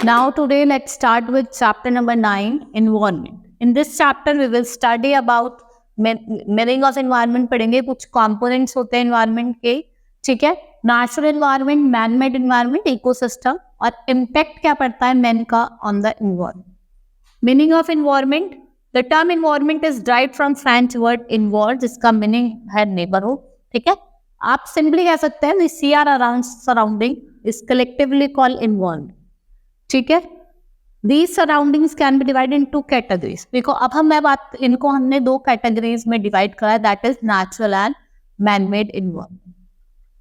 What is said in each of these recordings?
Now today let's start with chapter number 9, environment. In this chapter we will study about meaning of environment पढ़ेंगे, कुछ components होते हैं environment के, ठीक है, natural environment, man-made environment, ecosystem और impact क्या पड़ता है man का on the environment. Meaning of environment, the term environment is derived from French word involve जिसका meaning है neighborhood, ठीक है. आप simply कह सकते हैं we see our around surrounding is collectively called environment. ठीक है. These surroundings can be divided into categories. देखो अब इनको हमने दो कैटेगरीज में डिवाइड करा है, that is natural and man-made environment.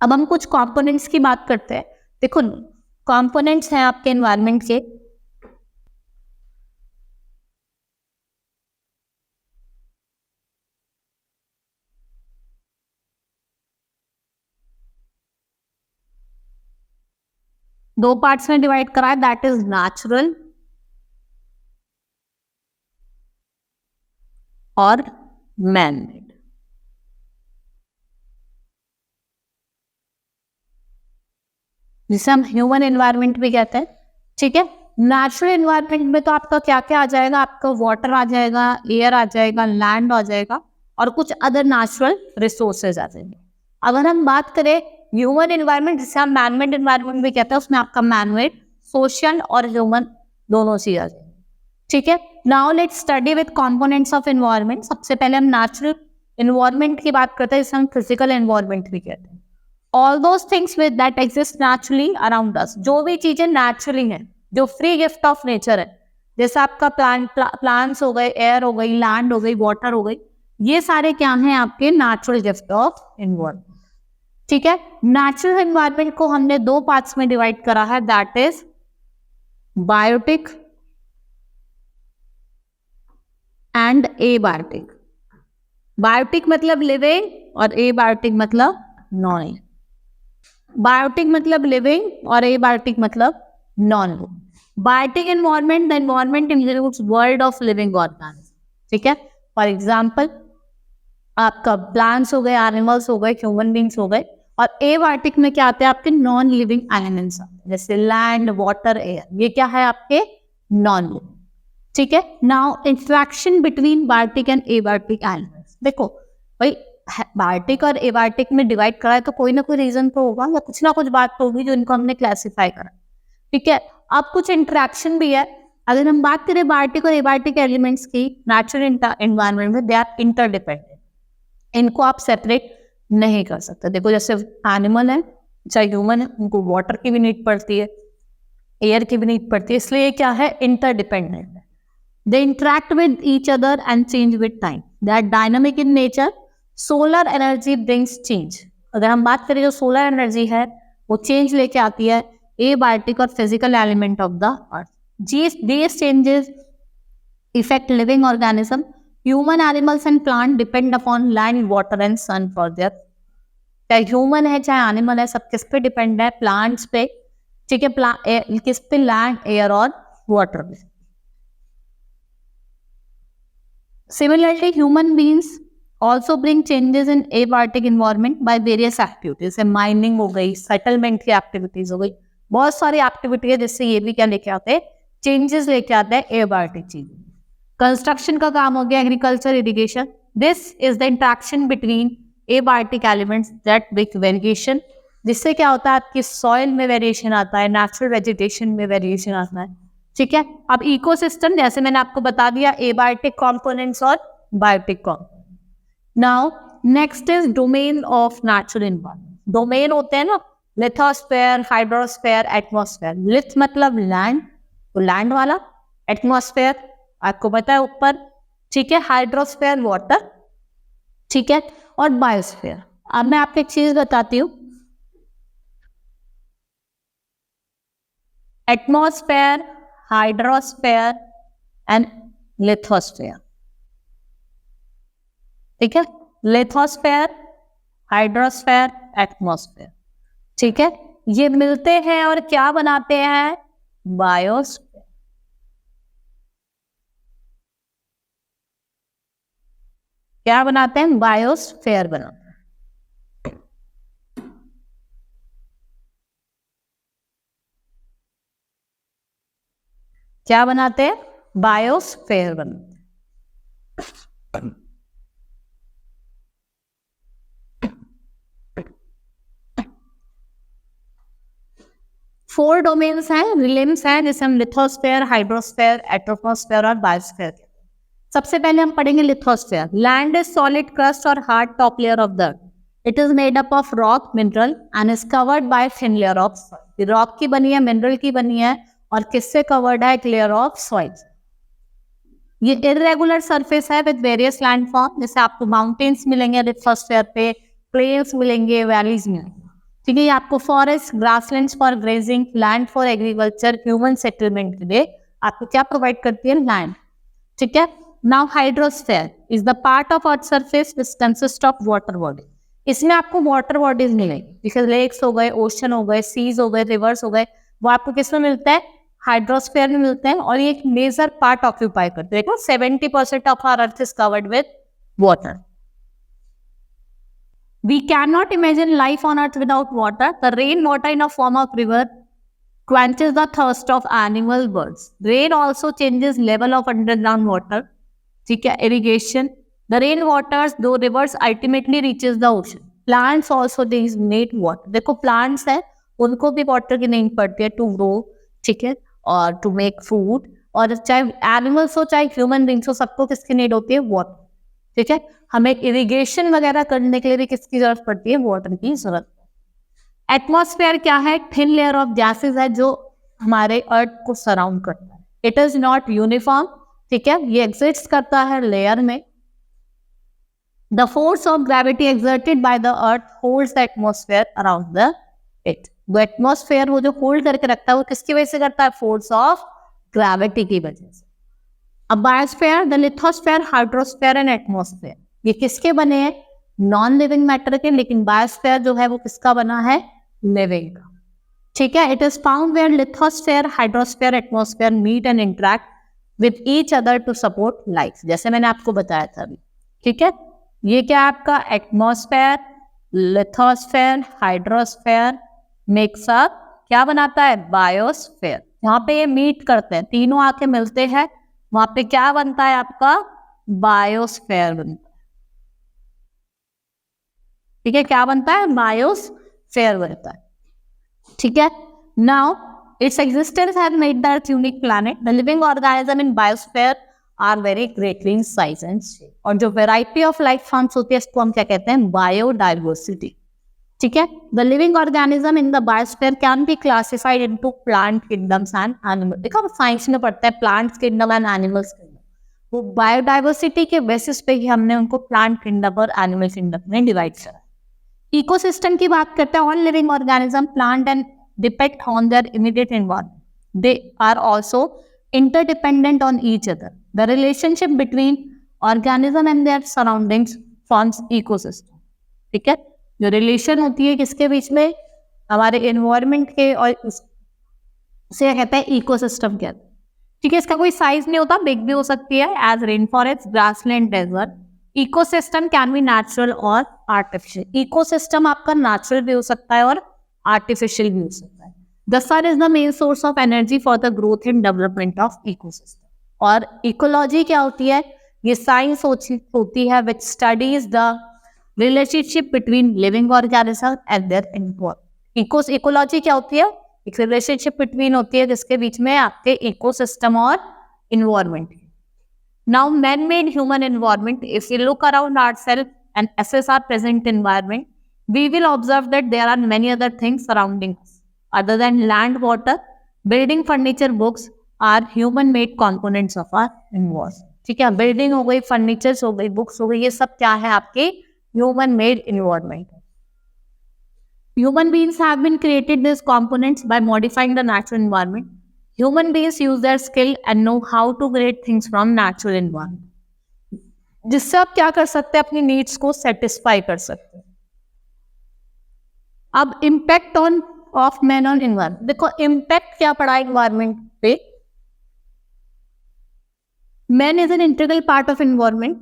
अब हम कुछ कंपोनेंट्स की बात करते हैं. देखो कंपोनेंट्स हैं आपके एनवायरनमेंट के, दो पार्ट्स में डिवाइड करा है, दैट इज नेचुरल और मैन मेड. जिसे हम ह्यूमन एनवायरनमेंट भी कहते हैं, ठीक है. नेचुरल एनवायरनमेंट में तो आपका क्या क्या आ जाएगा, आपका वाटर आ जाएगा, एयर आ जाएगा, लैंड आ जाएगा और कुछ अदर नेचुरल रिसोर्सेज आ जाएंगे. अगर हम बात करें ह्यूमन एनवायरनमेंट, जिसे हम मैनमेड एनवायरनमेंट भी कहते हैं, उसमें आपका मैनमेड, सोशल और ह्यूमन दोनों चीज आ जाएंगे, ठीक है. Now let's study with components of environment. सबसे पहले हम नेचुरल एनवायरनमेंट की बात करते हैं, जिसे हम फिजिकल एनवायरनमेंट भी कहते हैं. All those things with that exist naturally around us, जो भी चीजें नेचुरली हैं, जो फ्री गिफ्ट ऑफ नेचर है, जैसे आपका प्लांट्स हो गए, एयर हो गई, लैंड हो गई, वाटर हो गई, ये सारे क्या हैं आपके नेचुरल गिफ्ट ऑफ एनवायरनमेंट, ठीक है. नेचुरल एनवायरनमेंट को हमने दो पार्ट्स में डिवाइड करा है, that is biotic and abiotic. Biotic मतलब लिविंग और एबायोटिक मतलब नॉन लिविंग. बायोटिक मतलब लिविंग और एबायोटिक मतलब non living. Biotic environment, the environment includes world of living organism, ठीक है. फॉर एग्जांपल आपका प्लांट्स हो गए, एनिमल्स हो गए, ह्यूमन बींग्स हो गए. और एबायोटिक में क्या आते हैं आपके नॉन लिविंग एलिमेंट्स, जैसे लैंड, वाटर, एयर, ये क्या है आपके नॉन लिविंग, ठीक है. Now interaction between biotic and abiotic elements. देखो भाई बायोटिक और एबायोटिक में डिवाइड करा है तो कोई ना कोई रीजन तो होगा या कुछ ना कुछ बात तो होगी जो इनको हमने क्लासिफाई करा, ठीक है. अब कुछ इंटरेक्शन भी है. अगर हम बात करें बायोटिक और एबायोटिक एलिमेंट्स की नेचुरल एनवायरनमेंट में, दे आर इंटरडिपेंडेंट. इनको आप सेपरेट नहीं कर सकते. देखो जैसे एनिमल है चाहे ह्यूमन है, उनको वाटर की भी नीड पड़ती है, एयर की भी नीड पड़ती है, इसलिए ये क्या है, इंटरडिपेंडेंट है. They interact with each other and change with time. They are dynamic in nature. Solar energy brings change. अगर हम बात करें जो सोलर एनर्जी है वो चेंज लेके आती है एबायोटिक और physical element of the earth. These changes affect living organism. Human, animals and plant depend upon land, water and sun for their. चाहे ह्यूमन है चाहे एनिमल है, सब किस पे डिपेंड है, प्लांट्स पे, ठीक है, किस पे, लैंड, एयर और वाटर पे. Similarly, human beings also bring changes in abiotic environment by various activities. जैसे माइनिंग हो गई, सेटलमेंट की एक्टिविटीज हो गई, बहुत सारी एक्टिविटी है जिससे ये भी क्या लेके आते हैं, चेंजेस लेके आते हैं एबायोटिक चीज. कंस्ट्रक्शन का काम हो गया, agriculture, irrigation. This is the interaction between abiotic elements that with variation, जिससे क्या होता है आपकी सॉइल में वेरिएशन आता है, नेचुरल वेजिटेशन में वेरिएशन आता है, ठीक है. अब इकोसिस्टम, जैसे मैंने आपको बता दिया, एबायोटिक कंपोनेंट्स और biotic components. Now next is domain of natural environment. Domain होते हैं ना, लिथोस्फेयर, हाइड्रोस्फेयर, एटमॉस्फेयर. लिथ मतलब लैंड, तो लैंड वाला, एटमॉस्फेयर आपको पता है ऊपर, ठीक है, हाइड्रोस्फेयर वाटर, ठीक है, और बायोस्फेयर. अब मैं आपको एक चीज बताती हूँ, एटमॉस्फेयर, हाइड्रोस्फेयर एंड लिथोस्फेयर, ठीक है. लिथोस्फेयर, हाइड्रोस्फेयर, एटमॉस्फेयर, ठीक है, ये मिलते हैं और क्या बनाते हैं, बायोस्फेयर. क्या बनाते हैं, बायोस्फेयर बनाते हैं. क्या बनाते हैं? बायोस्फीयर बनाते हैं। फोर डोमेन्स हैं, रिलेम्स हैं, जिसे हम लिथोस्फेयर, हाइड्रोस्फेयर, एट्रोफोस्फेयर और बायोस्फेयर। सबसे पहले हम पढ़ेंगे lithosphere. Land is solid crust और hard top layer of the earth. It is made up of rock, mineral and is covered by thin layer of soil. Rock की बनी है, मिनरल की बनी है, और किससे कवर्ड है? एक लेयर ऑफ सॉइल। ये इरेगुलर सरफेस है विद वेरियस लैंडफॉर्म, जैसे आपको माउंटेन्स मिलेंगे लिथोस्फेयर पे, प्लेन्स मिलेंगे, वैलीज मिलेंगे। ठीक है, ये आपको forest, grasslands for grazing, land for agriculture, human settlement के लिए आपको क्या प्रोवाइड करती है? लैंड। ठीक है। Now hydrosphere is the part of earth surface which consist of water body. इसमें आपको वाटर बॉडीज मिलेंगी, जैसे लेक्स हो गए, ओशन हो गए, सीज हो गए, रिवर्स हो गए, वो आपको किसमें मिलता है? हाइड्रोस्फेयर में मिलते हैं। और ये एक मेजर पार्ट ऑक्यूपाई करते हैं। 70% of our earth is covered with water. We cannot imagine life on earth without water. The rain water in a form of river quenches the thirst of animal, birds. Rain also changes level of underground water. ठीक है, irrigation. The rain waters, though rivers, ultimately reaches the ocean. Plants also these need water. देखो plants है, उनको भी water की need पड़ती है to grow, ठीक है, और to make food. और चाहे animals हो चाहे human beings हो, सबको किसकी नीड होती है? water. ठीक है, हमें इरिगेशन वगैरह करने के लिए भी किसकी जरूरत पड़ती है? वाटर की जरूरत। एटमॉस्फेयर क्या है? थिन लेयर ऑफ गैसेस है जो हमारे अर्थ को सराउंड करता है। It is not uniform. ठीक है, ये एग्जिस्ट करता है लेयर में। The force of gravity exerted by the earth holds the atmosphere around the it. वो एटमॉस्फेयर वो जो होल्ड करके रखता है, वो किसकी वजह से करता है? फोर्स ऑफ ग्रेविटी की वजह से। अब biosphere, the lithosphere, hydrosphere and atmosphere, ये किसके बने हैं? नॉन लिविंग मैटर के। लेकिन बायोस्फेयर जो है वो किसका बना है? लिविंग का। ठीक है, it is found where lithosphere, hydrosphere, atmosphere meet and interact with each other to support life, जैसे मैंने आपको बताया था अभी। ठीक है, ये क्या है आपका? Atmosphere, lithosphere, hydrosphere mix up क्या बनाता है? बायोस्फेयर। यहाँ पे ये मीट करते हैं, तीनों आके मिलते हैं, वहां पे क्या बनता है आपका? बायोस्फेयर बनता है। ठीक है, क्या बनता है? बायोस्फेयर बनता है। ठीक है, now its existence has made the earth unique planet. The living organism in biosphere are very greatly in size and shape. और जो वेराइटी ऑफ लाइफ फॉर्म्स होती है इसको हम क्या कहते हैं? बायोडाइवर्सिटी। ठीक है, the living organism in the biosphere can be classified into plant kingdoms and animal. देखो साइंस में पढ़ता है plants kingdom and animals kingdom, वो बायोडाइवर्सिटी के बेसिस पे ही हमने उनको प्लांट किंगडम और एनिमल किंगडम में डिवाइड करा। इकोसिस्टम की बात करते हैं, all living organism plant and depend on their immediate environment, they are also interdependent on each other. The relationship between organism and their surroundings forms ecosystem. ठीक है, जो रिलेशन होती है किसके बीच में? हमारे एनवायरनमेंट के, और उसे कहते हैं इकोसिस्टम के अंदर। ठीक है, इसका कोई साइज नहीं होता, बिग भी हो सकती है, as rain forest, grassland, desert. Ecosystem can be natural और आर्टिफिशियल। इकोसिस्टम आपका नेचुरल भी हो सकता है और आर्टिफिशियल भी हो सकता है। The sun is the main source of energy for the growth and development of ecosystem. और इकोलॉजी क्या होती है? ये साइंस होती है which studies the relationship between living organisms and their environment. Ecology क्या होती है? एक रिलेशनशिप बिटवीन होती है जिसके बीच में आपके इकोसिस्टम और environment. Now man-made human environment, if we look around ourselves and assess our present environment, we will observe that there are many other things surrounding us. Other than land, water, building, furniture, books are human-made components of our environment. ठीक है, building हो गई, furnitures हो गई, books हो गई, ये सब क्या है? आपके human made environment. Human beings have been created these components by modifying the natural environment. Human beings use their skill and know how to create things from natural environment. जिससे आप क्या कर सकते हैं? अपनी नीड्स को सेटिस्फाई कर सकते हैं। अब impact on off man on environment, देखो इम्पैक्ट क्या पड़ा एनवायरमेंट पे? Man is an integral part of environment.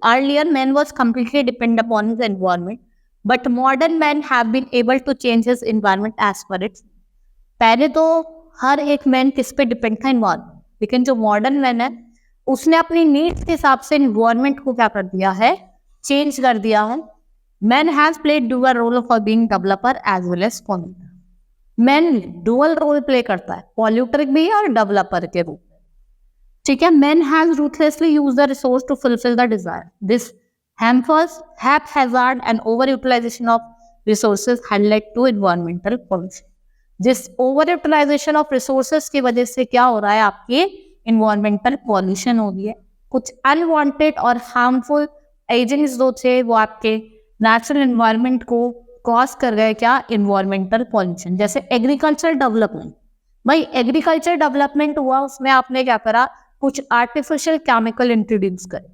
Earlier man was completely dependent upon his environment, but modern men have been able to change his environment as per its. पहले तो हर एक man किस पे depend था? Environment. लेकिन जो modern man है उसने अपनी नीड्स के हिसाब से इन्वायरमेंट को क्या कर दिया है, चेंज कर दिया है। Man has played dual role for being developer as well as polluter. Man dual role play करता है, पॉल्यूटर भी और डेवलपर के रूप में, ठीक है। Man has ruthlessly used the resource to fulfil the desire. This hampers, haphazard and overutilization of resources had led to environmental pollution. जिस overutilization of resources की वजह से क्या हो रहा है, आपके environmental pollution हो रही है। कुछ unwanted और harmful agents जो थे वो आपके natural environment को cause कर गए क्या, environmental pollution। जैसे agricultural development, भाई agricultural development हुआ, उसमें आपने क्या करा, कुछ artificial chemical introduce करे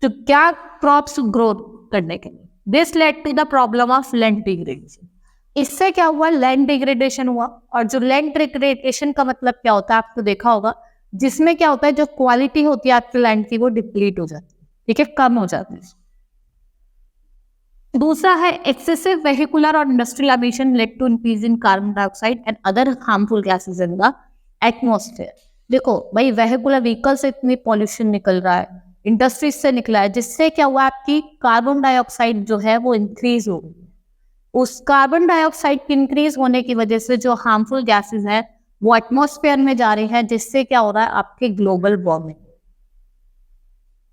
तो क्या, क्रॉप्स ग्रो करने के लिए। This led to the problem of land degradation. इससे क्या हुआ, लैंड डिग्रेडेशन हुआ। और जो लैंड डिग्रेडेशन का मतलब क्या होता है, आपको देखा होगा, जिसमें क्या होता है, जो क्वालिटी होती है आपके लैंड की वो डिप्लीट हो जाती है, ठीक है, कम हो जाती है। दूसरा है एक्सेसिव वेहिकुलर और industrial emission led to increase in carbon dioxide and other harmful gases in the atmosphere. देखो भाई, वेहिकुलर व्हीकल से इतनी पॉल्यूशन निकल रहा है, इंडस्ट्रीज से निकला है, जिससे क्या हुआ, आपकी कार्बन डाइऑक्साइड जो है वो इंक्रीज हो गई। उस कार्बन डाइऑक्साइड की इंक्रीज होने की वजह से जो हार्मफुल गैसेस हैं वो एटमॉस्फेयर में जा रहे हैं, जिससे क्या हो रहा है, आपके ग्लोबल वार्मिंग,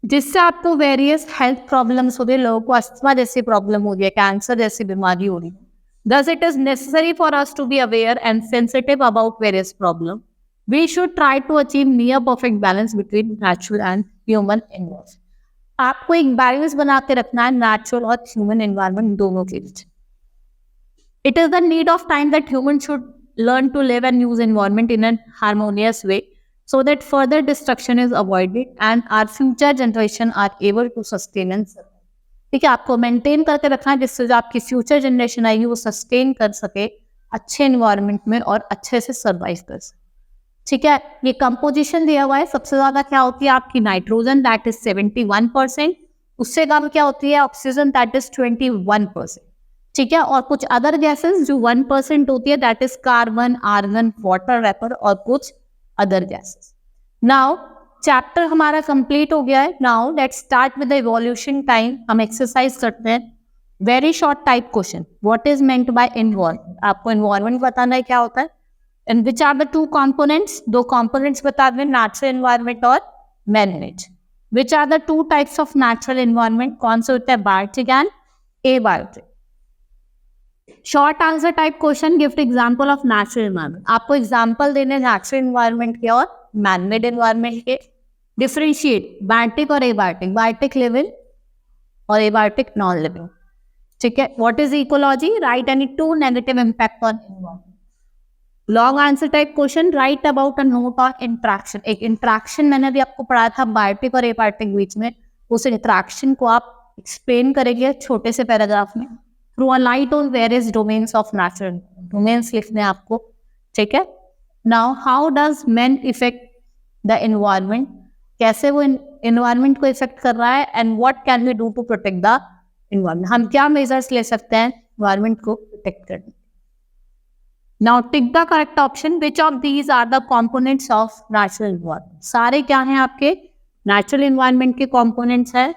जिससे आपको वेरियस हेल्थ प्रॉब्लम्स हो रही है, लोगों को अस्थमा जैसी प्रॉब्लम हो रही है, कैंसर जैसी बीमारी हो रही है। Thus it is necessary for us to be aware and sensitive about various problems. We should try to achieve near perfect balance between natural and human environment. आपको एक बैलेंस बना के रखना है नेचुरल और ह्यूमन एनवायरनमेंट दोनों के बीच। It is the need of time that humans should learn to live and use environment in a harmonious way so that further destruction is avoided and our future generation are able to sustain and survive. ठीक है, आपको maintain करके रखना है जिससे जो आपकी future generation आएगी वो सस्टेन कर सके अच्छे एनवायरनमेंट में और अच्छे से सर्वाइव कर सके। ठीक है, ये कंपोजिशन दिया हुआ है। सबसे ज्यादा क्या होती है आपकी नाइट्रोजन, दैट इज 71%। उससे कम क्या होती है ऑक्सीजन, दैट इज 21%। ठीक है, और कुछ अदर गैसेस जो 1% होती है, that is carbon, argon, water vapour और कुछ अदर गैसेस। नाउ चैप्टर हमारा कंप्लीट हो गया है। Now let's start with the evolution time. हम एक्सरसाइज करते हैं। Very short type question, what is meant by environment. आपको एनवायरनमेंट बताना है क्या होता है, and which are the two components. दो कंपोनेंट्स बता दें, नेचुरल एनवायरनमेंट और man-made. Which are the two types of natural environment, कौन से होते हैं, biotic and abiotic. Short answer type question, give example of natural environment. आपको एग्जांपल देने नेचुरल एनवायरनमेंट के और मैन-मेड एनवायरनमेंट के। डिफरेंशिएट बायोटिक और एबायोटिक, बायोटिक लिविंग और एबायोटिक नॉन लिविंग। ठीक है, what is ecology, write any two negative impact on environment. Long answer type question, write about a note on interaction. एक interaction मैंने अभी आपको पढ़ाया था बायोटिक और एबायोटिक बीच में, उस इंट्रैक्शन को आप एक्सप्लेन करेंगे छोटे से पैराग्राफ में through a light on various domains of natural. Domains लिखने आपको। ठीक है, now how does man affect the environment, कैसे वो एनवायरनमेंट को इफेक्ट कर रहा है, and what can we do to protect the environment. हम क्या मेजर्स ले सकते हैं एनवायरनमेंट को प्रोटेक्ट करने। Now tick the correct option, which of these are the components of natural environment. सारे क्या हैं आपके नेचुरल एनवायरनमेंट के कंपोनेंट्स हैं।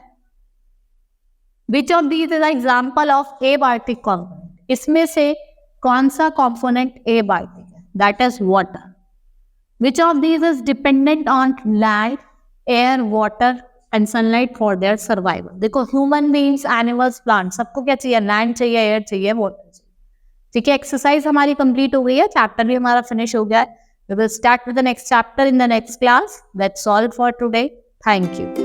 Which of these is example of abiotic component. इसमें से कौन सा कंपोनेंट एबायोटिक है, that is water. Which of these is dependent on land, air, water and sunlight for their survival. देखो ह्यूमन बीइंग्स, एनिमल्स, प्लांट, सबको क्या चाहिए, land चाहिए, एयर चाहिए, वाटर चाहिए। ठीक है, एक्सरसाइज हमारी कंप्लीट हो गई है, चैप्टर भी हमारा फिनिश हो गया है। We will start with the next chapter in the next class. That's all for today. Thank you.